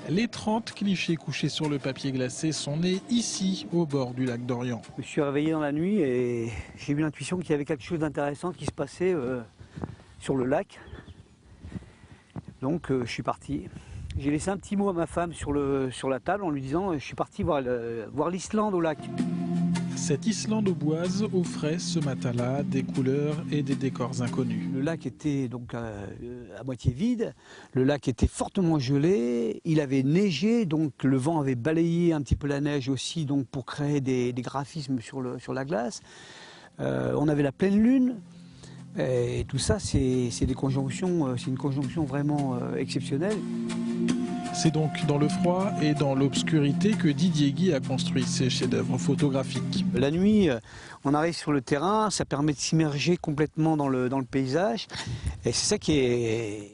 Les 30 clichés couchés sur le papier glacé sont nés ici, au bord du lac d'Orient. Je me suis réveillé dans la nuit et j'ai eu l'intuition qu'il y avait quelque chose d'intéressant qui se passait sur le lac. Donc je suis parti. J'ai laissé un petit mot à ma femme sur la table en lui disant je suis parti voir l'Islande au lac. Cette Islande auboise offrait ce matin-là des couleurs et des décors inconnus. Le lac était donc à moitié vide, le lac était fortement gelé, il avait neigé, donc le vent avait balayé un petit peu la neige aussi donc pour créer des graphismes sur la glace. On avait la pleine lune. Et tout ça, c'est une conjonction vraiment exceptionnelle. C'est donc dans le froid et dans l'obscurité que Didier Guy a construit ses chefs-d'œuvre photographiques. La nuit, on arrive sur le terrain, ça permet de s'immerger complètement dans le paysage. Et c'est ça qui est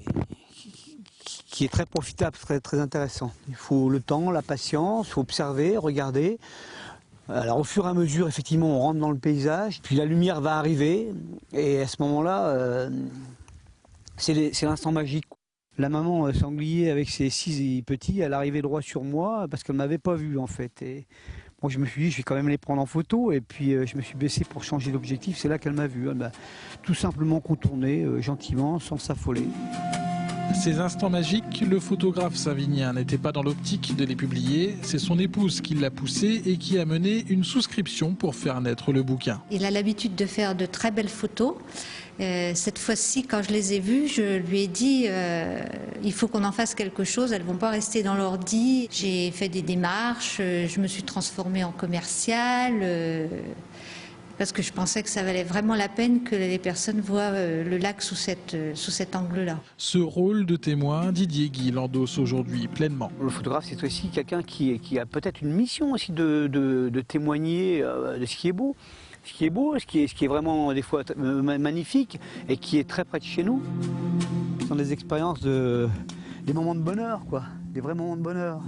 très profitable, très intéressant. Il faut le temps, la patience, il faut observer, regarder. Alors au fur et à mesure, effectivement, on rentre dans le paysage, puis la lumière va arriver, et à ce moment-là, c'est l'instant magique. La maman sanglier avec ses 6 petits, elle arrivait droit sur moi parce qu'elle ne m'avait pas vu en fait. Et moi je me suis dit je vais quand même les prendre en photo et puis je me suis baissé pour changer d'objectif, c'est là qu'elle m'a vu. Elle m'a tout simplement contourné gentiment, sans s'affoler. Ces instants magiques, le photographe savinien n'était pas dans l'optique de les publier. C'est son épouse qui l'a poussé et qui a mené une souscription pour faire naître le bouquin. Il a l'habitude de faire de très belles photos. Cette fois-ci, quand je les ai vues, je lui ai dit il faut qu'on en fasse quelque chose, elles ne vont pas rester dans l'ordi. J'ai fait des démarches, je me suis transformée en commerciale. Parce que je pensais que ça valait vraiment la peine que les personnes voient le lac sous cet angle-là. Ce rôle de témoin, Didier Guy l'endosse aujourd'hui pleinement. Le photographe, c'est aussi quelqu'un qui a peut-être une mission aussi de témoigner de ce qui est beau. Ce qui est beau, ce qui est vraiment des fois magnifique et qui est très près de chez nous. Ce sont des expériences, des moments de bonheur, quoi, des vrais moments de bonheur.